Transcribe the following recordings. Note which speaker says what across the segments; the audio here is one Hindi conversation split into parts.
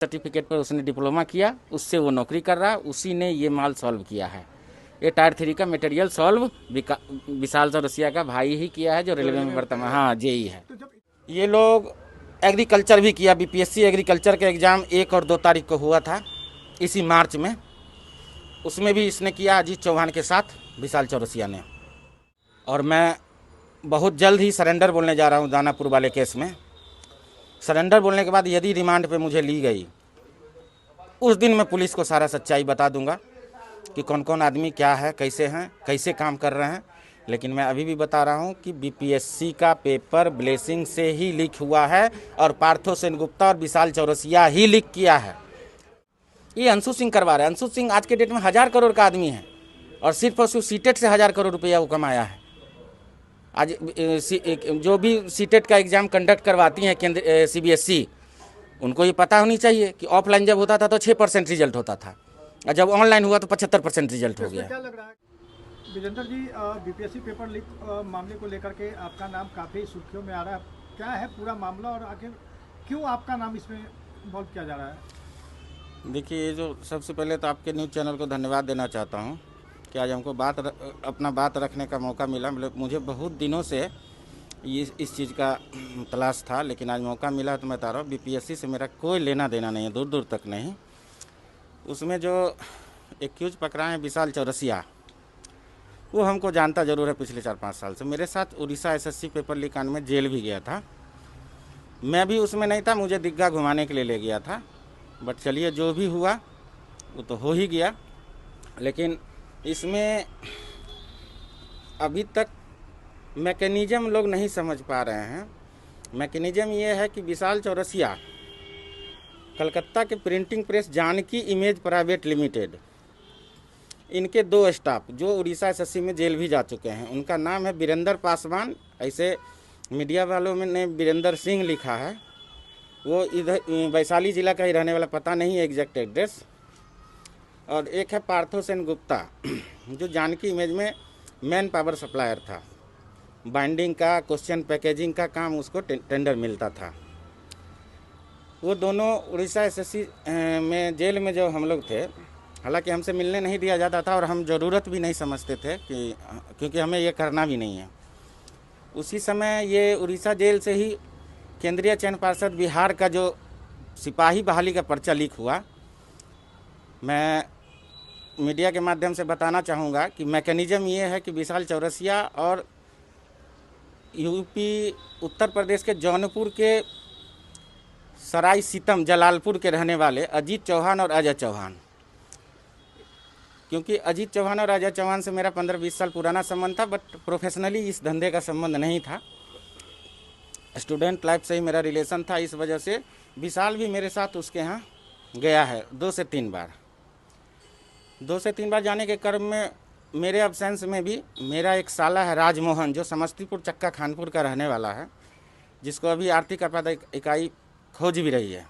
Speaker 1: सर्टिफिकेट पर उसने डिप्लोमा किया, उससे वो नौकरी कर रहा, उसी ने ये माल सॉल्व किया है। ये टायर 3 का मटेरियल सॉल्व विशाल चौरसिया का भाई ही किया है, जो रेलवे में वर्तमान हाँ जेई है। ये लोग एग्रीकल्चर भी किया, बीपीएससी एग्रीकल्चर का एग्ज़ाम 1 और 2 तारीख को हुआ था इसी मार्च में, उसमें भी इसने किया अजीत चौहान के साथ विशाल चौरसिया ने। और मैं बहुत जल्द ही सरेंडर बोलने जा रहा हूँ दानापुर वाले केस में। सरेंडर बोलने के बाद यदि रिमांड पे मुझे ली गई, उस दिन मैं पुलिस को सारा सच्चाई बता दूंगा कि कौन कौन आदमी क्या है, कैसे काम कर रहे हैं। लेकिन मैं अभी भी बता रहा हूं कि बीपीएससी का पेपर ब्लेसिंग से ही लीक हुआ है और पार्थो सेनगुप्ता और विशाल चौरसिया ही लीक किया है। ये अंशु सिंह करवा रहा है। अंशु सिंह आज के डेट में 1000 करोड़ का आदमी है और सिर्फ और सिर्फ सीटेट से 1000 करोड़ रुपया वो कमाया है। आज जो भी सीटेट का एग्ज़ाम कंडक्ट करवाती हैं केंद्र सीबीएसई, उनको ये पता होनी चाहिए कि ऑफलाइन जब होता था तो 6% रिजल्ट होता था और जब ऑनलाइन हुआ तो 75% रिजल्ट हो गया।
Speaker 2: क्या लग रहा है विजेंद्र जी, बीपीएससी पेपर लीक मामले को लेकर के आपका नाम काफ़ी सुर्खियों में आ रहा है, क्या है पूरा मामला और आखिर क्यों आपका नाम इसमें इन्वॉल्व किया जा रहा है?
Speaker 1: देखिए, जो सबसे पहले तो आपके न्यूज़ चैनल को धन्यवाद देना चाहता हूँ कि आज हमको अपना बात रखने का मौका मिला। मतलब मुझे बहुत दिनों से इस चीज़ का तलाश था, लेकिन आज मौका मिला तो मैं बता रहा हूँ बीपीएससी से मेरा कोई लेना देना नहीं है, दूर दूर तक नहीं। उसमें जो एक्यूज पकड़ा है विशाल चौरसिया, वो हमको जानता ज़रूर है पिछले 4-5 साल से। मेरे साथ उड़ीसा एसएससी पेपर लीक कांड में जेल भी गया था। मैं भी उसमें नहीं था, मुझे दिग्गा घुमाने के लिए ले गया था। बट चलिए, जो भी हुआ वो तो हो ही गया। लेकिन इसमें अभी तक मैकेनिज़्म लोग नहीं समझ पा रहे हैं। मैकेनिज़्म ये है कि विशाल चौरसिया कलकत्ता के printing press Janki image private limited, इनके 2 स्टाफ जो उड़ीसा एसएससी में जेल भी जा चुके हैं, उनका नाम है वीरेंद्र पासवान। ऐसे मीडिया वालों ने वीरेंद्र सिंह लिखा है, वो इधर वैशाली ज़िला का ही रहने वाला, पता नहीं है एग्जैक्ट एड्रेस। और एक है पार्थो सेनगुप्ता, जो जानकी इमेज में मैन पावर सप्लायर था। बाइंडिंग का, क्वेश्चन पैकेजिंग का काम उसको टेंडर मिलता था। वो दोनों उड़ीसा एसएससी में जेल में जो हम लोग थे, हालांकि हमसे मिलने नहीं दिया जाता था और हम ज़रूरत भी नहीं समझते थे क्योंकि हमें ये करना भी नहीं है। उसी समय ये उड़ीसा जेल से ही केंद्रीय चयन पार्षद बिहार का जो सिपाही बहाली का पर्चा लीक हुआ। मैं मीडिया के माध्यम से बताना चाहूँगा कि मैकेनिज़्म ये है कि विशाल चौरसिया और यूपी उत्तर प्रदेश के जौनपुर के सराय सीतम जलालपुर के रहने वाले अजीत चौहान और अजय चौहान, क्योंकि अजीत चौहान और अजय चौहान से मेरा 15-20 साल पुराना संबंध था, बट प्रोफेशनली इस धंधे का संबंध नहीं था। स्टूडेंट लाइफ से ही मेरा रिलेशन था। इस वजह से विशाल भी मेरे साथ उसके यहाँ गया है 2 से 3 बार। 2 से 3 बार जाने के क्रम में मेरे अब्सेंस में भी मेरा एक साला है राजमोहन, जो समस्तीपुर चक्का खानपुर का रहने वाला है, जिसको अभी आर्थिक आपदा इकाई खोज भी रही है।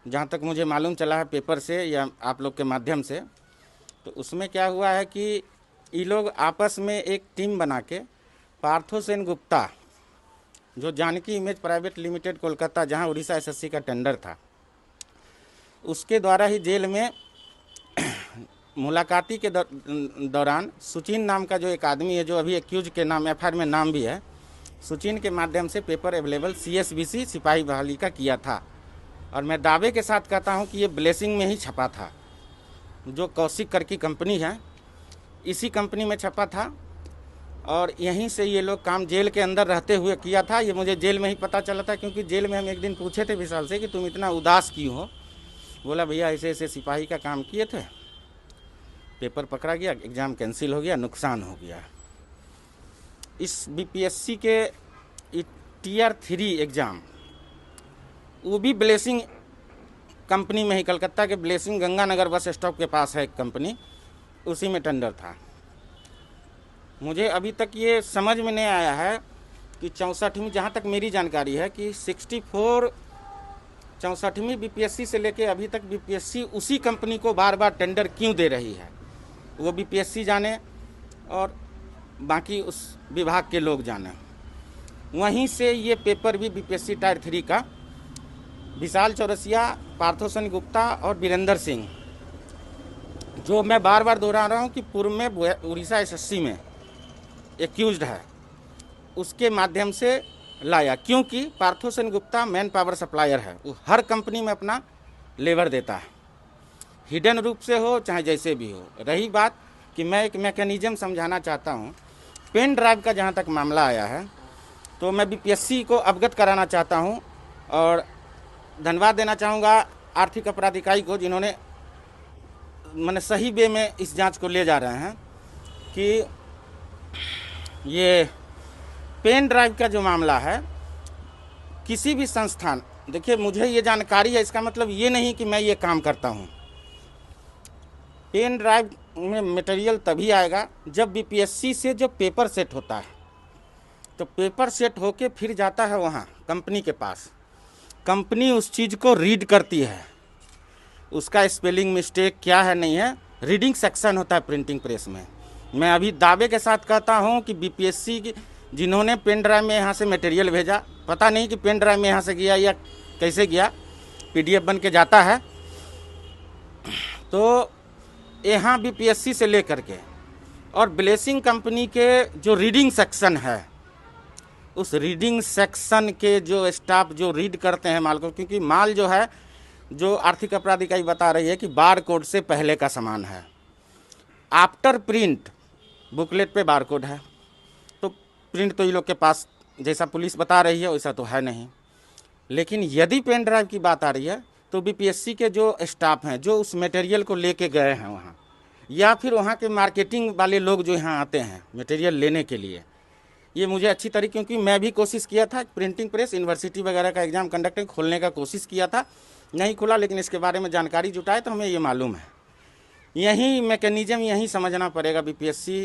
Speaker 1: जहाँ तक मुझे मालूम चला है पेपर से या आप लोग के माध्यम से, तो उसमें क्या हुआ है कि ये लोग आपस में एक टीम बना के पार्थो सेनगुप्ता, जो Janki image private limited Kolkata, जहाँ उड़ीसा एसएससी का टेंडर था, उसके द्वारा ही जेल में मुलाकाती के दौरान सुचिन नाम का जो एक आदमी है, जो अभी एक्यूज के नाम एफआईआर में नाम भी है, सुचिन के माध्यम से पेपर अवेलेबल सीएसबीसी सिपाही बहाली का किया था। और मैं दावे के साथ कहता हूं कि ये ब्लेसिंग में ही छपा था, जो कौशिक कर की कंपनी है, इसी कंपनी में छपा था। और यहीं से ये लोग काम जेल के अंदर रहते हुए किया था। ये मुझे जेल में ही पता चला था, क्योंकि जेल में हम एक दिन पूछे थे विशाल से कि तुम इतना उदास क्यों हो। बोला भैया ऐसे ऐसे सिपाही का काम किए थे, पेपर पकड़ा गया, एग्ज़ाम कैंसिल हो गया, नुकसान हो गया। इस बीपीएससी के टीयर 3 एग्ज़ाम, वो भी ब्लेसिंग कंपनी में ही, कलकत्ता के ब्लेसिंग गंगानगर बस स्टॉप के पास है एक कंपनी, उसी में टेंडर था। मुझे अभी तक ये समझ में नहीं आया है कि 64वीं, जहाँ तक मेरी जानकारी है कि 64वीं बीपीएससी से लेके अभी तक बीपीएससी उसी कंपनी को बार बार टेंडर क्यों दे रही है, वो बीपीएससी जाने और बाकी उस विभाग के लोग जाने। वहीं से ये पेपर भी बीपीएससी टायर 3 का विशाल चौरसिया, पार्थो गुप्ता और वीरेंद्र सिंह, जो मैं बार बार दोहरा रहा हूँ कि पूर्व में उड़ीसा एसएससी में एक्यूज्ड है, उसके माध्यम से लाया। क्योंकि Partho Gupta man power supplier है, वो हर कंपनी में अपना लेबर देता है, हिडन रूप से हो चाहे जैसे भी हो। रही बात कि मैं एक मैकेनिज्म समझाना चाहता हूँ, पेन ड्राइव का जहाँ तक मामला आया है, तो मैं बीपीएससी को अवगत कराना चाहता हूँ और धन्यवाद देना चाहूँगा आर्थिक अपराध इकाई को, जिन्होंने मैंने सही वे में इस जांच को ले जा रहे हैं कि ये पेन ड्राइव का जो मामला है, किसी भी संस्थान, देखिए मुझे ये जानकारी है, इसका मतलब ये नहीं कि मैं ये काम करता हूँ। पेन ड्राइव में मटेरियल तभी आएगा जब बीपीएससी से जो पेपर सेट होता है, तो पेपर सेट होके फिर जाता है वहाँ कंपनी के पास, कंपनी उस चीज़ को रीड करती है, उसका स्पेलिंग मिस्टेक क्या है नहीं है, रीडिंग सेक्शन होता है प्रिंटिंग प्रेस में। मैं अभी दावे के साथ कहता हूँ कि बीपीएससी की जिन्होंने पेन ड्राइव में यहाँ से मटेरियल भेजा, पता नहीं कि पेन ड्राइव में यहाँ से गया या कैसे गया, पीडीएफ बन के जाता है, तो यहाँ बीपीएससी से लेकर के और ब्लेसिंग कंपनी के जो रीडिंग सेक्शन है, उस रीडिंग सेक्शन के जो स्टाफ जो रीड करते हैं माल को, क्योंकि माल जो है, जो आर्थिक अपराध इकाई बता रही है कि बार कोड से पहले का सामान है, आफ्टर प्रिंट बुकलेट पे बार कोड है, तो प्रिंट तो ये लोग के पास जैसा पुलिस बता रही है वैसा तो है नहीं। लेकिन यदि पेन ड्राइव की बात आ रही है तो बीपीएससी के जो स्टाफ हैं, जो उस मटेरियल को लेके गए हैं वहाँ, या फिर वहाँ के मार्केटिंग वाले लोग जो यहाँ आते हैं मटेरियल लेने के लिए, ये मुझे अच्छी तरीके, क्योंकि मैं भी कोशिश किया था प्रिंटिंग प्रेस यूनिवर्सिटी वगैरह का एग्ज़ाम कंडक्ट खोलने का कोशिश किया था, नहीं खुला, लेकिन इसके बारे में जानकारी जुटाए तो हमें ये मालूम है। यही मैकेनिज्म यही समझना पड़ेगा बीपीएससी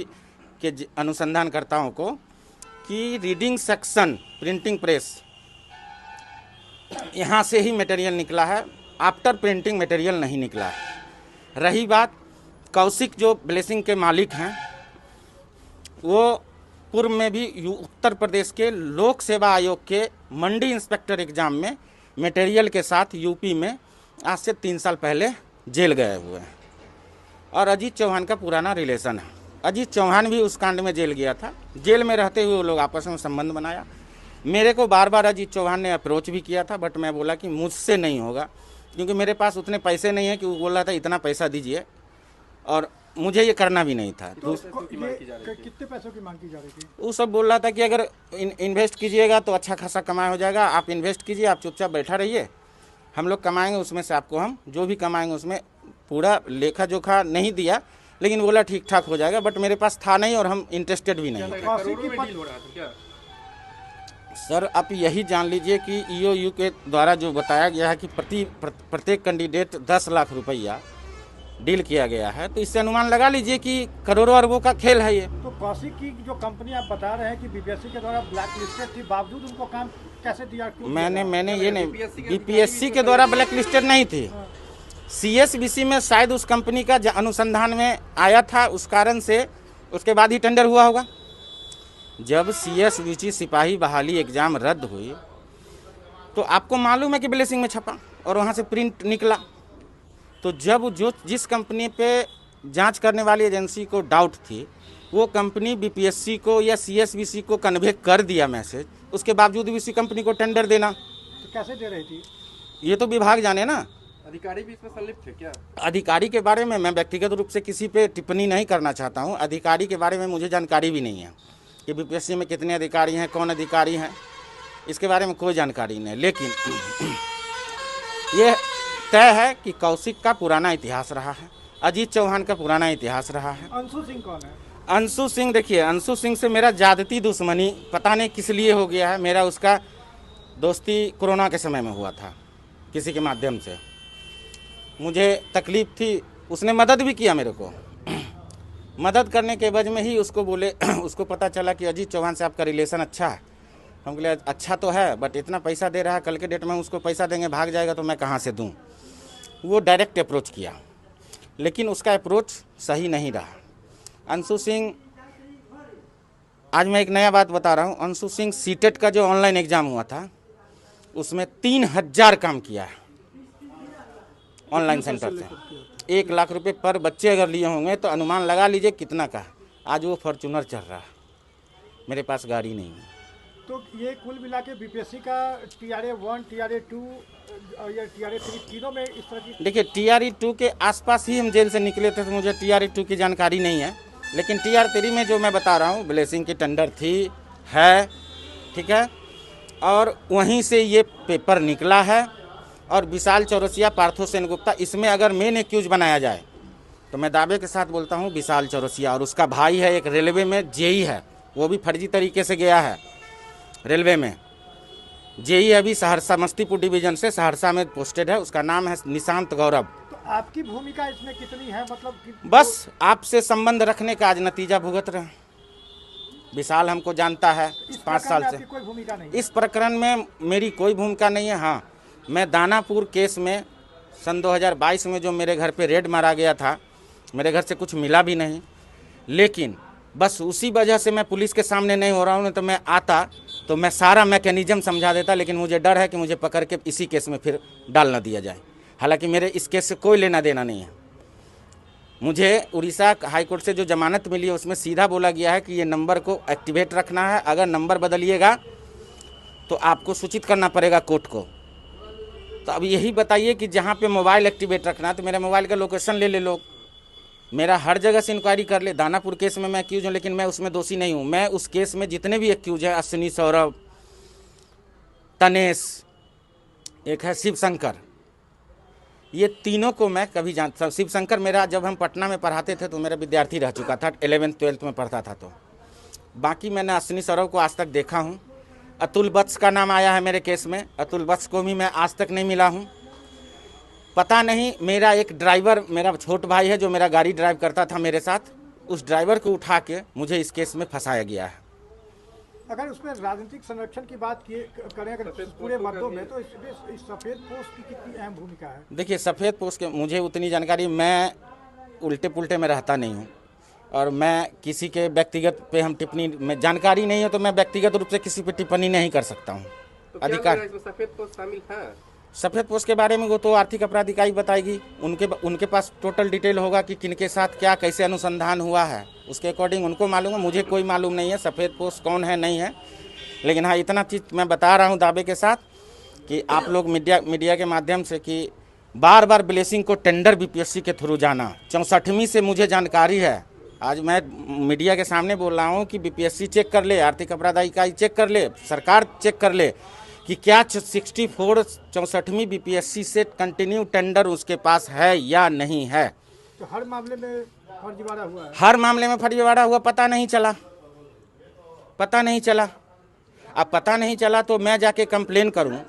Speaker 1: के अनुसंधानकर्ताओं को कि रीडिंग सेक्शन प्रिंटिंग प्रेस यहाँ से ही मटेरियल निकला है, आफ्टर प्रिंटिंग मटेरियल नहीं निकला है। रही बात कौशिक जो ब्लेसिंग के मालिक हैं, वो पूर्व में भी उत्तर प्रदेश के लोक सेवा आयोग के मंडी इंस्पेक्टर एग्जाम में मटेरियल के साथ यूपी में आज से 3 साल पहले जेल गए हुए हैं। और अजीत चौहान का पुराना रिलेशन है, अजीत चौहान भी उस कांड में जेल गया था, जेल में रहते हुए वो लोग आपस में संबंध बनाया। मेरे को बार बार अजीत चौहान ने अप्रोच भी किया था, बट मैं बोला कि मुझसे नहीं होगा, क्योंकि मेरे पास उतने पैसे नहीं है कि वो बोल रहा था इतना पैसा दीजिए, और मुझे ये करना भी नहीं था।
Speaker 2: तो कितने पैसों की मांग की जा रही थी?
Speaker 1: वो सब बोल रहा था कि अगर इन्वेस्ट कीजिएगा तो अच्छा खासा कमाई हो जाएगा, आप इन्वेस्ट कीजिए, आप चुपचाप बैठा रहिए, हम लोग कमाएंगे, उसमें से आपको हम जो भी कमाएंगे उसमें पूरा लेखा जोखा नहीं दिया, लेकिन बोला ठीक ठाक हो जाएगा, बट मेरे पास था नहीं और हम इंटरेस्टेड भी नहीं। सर आप यही जान लीजिए कि ईओयू के द्वारा जो बताया गया है कि प्रत्येक कैंडिडेट 10 लाख रुपया डील किया गया है, तो इससे अनुमान लगा लीजिए कि करोड़ों अरबों का खेल है ये।
Speaker 2: तो कौशिक की जो कंपनी आप बता रहे हैं कि बीपीएससी के द्वारा ब्लैक लिस्टेड थी, बावजूद उनको काम कैसे दिया?
Speaker 1: मैंने ये नहीं, बीपीएससी के द्वारा ब्लैक लिस्टेड नहीं थी, सीएसबीसी में शायद उस कंपनी का अनुसंधान में आया था, उस कारण से उसके बाद ही टेंडर हुआ होगा। जब सीएसबीसी सिपाही बहाली एग्ज़ाम रद्द हुई तो आपको मालूम है कि ब्लेसिंग में छपा और वहाँ से प्रिंट निकला, तो जब जिस कंपनी पे जांच करने वाली एजेंसी को डाउट थी, वो कंपनी बीपीएससी को या सीएसबीसी को कन्वे कर दिया मैसेज, उसके बावजूद भी उसी कंपनी को टेंडर देना,
Speaker 2: तो कैसे दे रही थी?
Speaker 1: ये तो विभाग जाने ना।
Speaker 3: अधिकारी भी इसमें संलिप्त थे क्या?
Speaker 1: अधिकारी के बारे में मैं व्यक्तिगत रूप से किसी पे टिप्पणी नहीं करना चाहता हूँ, अधिकारी के बारे में मुझे जानकारी भी नहीं है कि बीपीएससी में कितने अधिकारी हैं, कौन अधिकारी हैं, इसके बारे में कोई जानकारी नहीं। लेकिन ये तय है कि कौशिक का पुराना इतिहास रहा है, अजीत चौहान का पुराना इतिहास रहा है।
Speaker 2: अंशु सिंह कौन है?
Speaker 1: अंशु सिंह, देखिए अंशु सिंह से मेरा ज़्यादती दुश्मनी पता नहीं किस लिए हो गया है। मेरा उसका दोस्ती कोरोना के समय में हुआ था, किसी के माध्यम से मुझे तकलीफ़ थी, उसने मदद भी किया मेरे को। मदद करने के वजह में ही उसको बोले उसको पता चला कि अजीत चौहान से आपका रिलेशन अच्छा है। हम बोले अच्छा तो है, बट इतना पैसा दे रहा है, कल के डेट में उसको पैसा देंगे भाग जाएगा तो मैं कहाँ से दूँ। वो डायरेक्ट अप्रोच किया, लेकिन उसका अप्रोच सही नहीं रहा। अंशु सिंह, आज मैं एक नया बात बता रहा हूँ, अंशु सिंह सीटेट का जो ऑनलाइन एग्ज़ाम हुआ था उसमें 3000 काम किया है ऑनलाइन सेंटर से। 1 लाख रुपए पर बच्चे अगर लिए होंगे तो अनुमान लगा लीजिए कितना का। आज वो फॉर्चूनर चल रहा है, मेरे पास गाड़ी नहीं है।
Speaker 2: तो ये कुल मिला के बीपीएससी का TRA 1, TRA 2 या TRA 3 तीनों में इस तरह की।
Speaker 1: देखिए TRA 2 के आसपास ही हम जेल से निकले थे, तो मुझे TRA 2 की जानकारी नहीं है, लेकिन TRA 3 में जो मैं बता रहा हूँ ब्लेसिंग की टेंडर थी है, ठीक है, और वहीं से ये पेपर निकला है। और विशाल चौरसिया, पार्थो सेन गुप्ता, इसमें अगर मेन एक्यूज बनाया जाए तो मैं दावे के साथ बोलता हूँ विशाल चौरसिया, और उसका भाई है एक रेलवे में जेई है, वो भी फर्जी तरीके से गया है रेलवे में। जेई अभी सहरसा समस्तीपुर डिवीजन से सहरसा में पोस्टेड है, उसका नाम है निशांत गौरव।
Speaker 2: तो आपकी भूमिका इसमें कितनी है, मतलब कि
Speaker 1: बस आपसे संबंध रखने का आज नतीजा भुगत रहे हैं। विशाल हमको जानता है
Speaker 2: इस
Speaker 1: 5 साल
Speaker 2: प्रकरण में
Speaker 1: से।
Speaker 2: आपकी कोई भूमिका नहीं?
Speaker 1: इस प्रकरण में मेरी कोई भूमिका नहीं है। हाँ, मैं दानापुर केस में सन 2022 में जो मेरे घर पे रेड मारा गया था, मेरे घर से कुछ मिला भी नहीं, लेकिन बस उसी वजह से मैं पुलिस के सामने नहीं हो रहा हूँ। तो मैं आता तो मैं सारा मैकेनिज्म समझा देता, लेकिन मुझे डर है कि मुझे पकड़ के इसी केस में फिर डाल ना दिया जाए। हालांकि मेरे इस केस से कोई लेना देना नहीं है। मुझे उड़ीसा हाईकोर्ट से जो जमानत मिली है उसमें सीधा बोला गया है कि ये नंबर को एक्टिवेट रखना है, अगर नंबर बदलिएगा तो आपको सूचित करना पड़ेगा कोर्ट को। तो अब यही बताइए कि जहाँ पे मोबाइल एक्टिवेट रखना है तो मेरे मोबाइल का लोकेशन ले ले लोग, मेरा हर जगह से इंक्वायरी कर ले। दानापुर केस में मैं एक्यूज हूँ, लेकिन मैं उसमें दोषी नहीं हूँ। मैं उस केस में जितने भी एक्यूज हैं, अश्विनी, सौरभ, तनेश, एक है शिव शंकर, ये तीनों को मैं कभी जानता। शिव शंकर मेरा जब हम पटना में पढ़ाते थे तो मेरा विद्यार्थी रह चुका था, 11th 12th में पढ़ता था। तो बाकी मैंने अश्विनी, सौरभ को आज तक देखा हूँ। अतुल वत्स का नाम आया है मेरे केस में, अतुल वत्स को भी मैं आज तक नहीं मिला हूँ। पता नहीं, मेरा एक ड्राइवर, मेरा छोट भाई है जो मेरा गाड़ी ड्राइव करता था मेरे साथ, उस ड्राइवर को उठा के मुझे इस केस में फंसाया गया है।
Speaker 2: अगर उसमें राजनीतिक संरक्षण की बात करें अगर पूरे मद्दों में, तो इसमें इस सफ़ेद पोस्ट की कितनी अहम भूमिका है?
Speaker 1: देखिए सफ़ेद पोस्ट के मुझे उतनी जानकारी, मैं उल्टे पुल्टे में रहता नहीं हूँ, और मैं किसी के व्यक्तिगत पे हम टिप्पणी में जानकारी नहीं है तो मैं व्यक्तिगत रूप से किसी पे टिप्पणी नहीं कर सकता हूँ।
Speaker 3: तो क्या
Speaker 1: अधिकार
Speaker 3: इसमें सफेद पोस्ट शामिल है?
Speaker 1: सफ़ेद पोस्ट के बारे में वो तो आर्थिक अपराध इकाई बताएगी, उनके पास टोटल डिटेल होगा कि किनके साथ क्या कैसे अनुसंधान हुआ है, उसके अकॉर्डिंग उनको मालूम है। मुझे कोई मालूम नहीं है सफ़ेद पोस्ट कौन है नहीं है। लेकिन हाँ, इतना चीज़ मैं बता रहा हूँ दावे के साथ कि आप लोग मीडिया के माध्यम से कि बार बार ब्लेसिंग को टेंडर बीपीएससी के थ्रू जाना, 64वीं से मुझे जानकारी है। आज मैं मीडिया के सामने बोल रहा हूँ कि बीपीएससी चेक कर ले, आर्थिक अपराध इकाई चेक कर ले, सरकार चेक कर ले कि क्या 64वीं बीपीएससी से कंटिन्यू टेंडर उसके पास है या नहीं है।
Speaker 2: तो हर मामले में फर्जीवाड़ा हुआ है?
Speaker 1: हर मामले में फर्जीवाड़ा हुआ, पता नहीं चला। अब पता नहीं चला तो मैं जाके कंप्लेन करूं,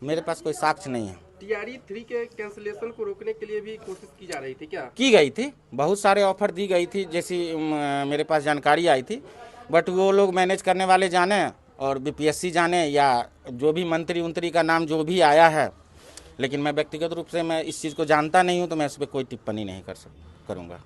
Speaker 1: मेरे पास कोई साक्ष्य नहीं है।
Speaker 3: TRA 3 के कैंसिलेशन को रोकने के लिए भी कोशिश की जा रही थी क्या?
Speaker 1: की गई थी, बहुत सारे ऑफर दी गई थी, जैसी मेरे पास जानकारी आई थी, बट वो लोग मैनेज करने वाले जाने और बीपीएससी जाने, या जो भी मंत्री का नाम जो भी आया है। लेकिन मैं व्यक्तिगत रूप से मैं इस चीज़ को जानता नहीं हूँ, तो मैं इस पर कोई टिप्पणी नहीं करूँगा।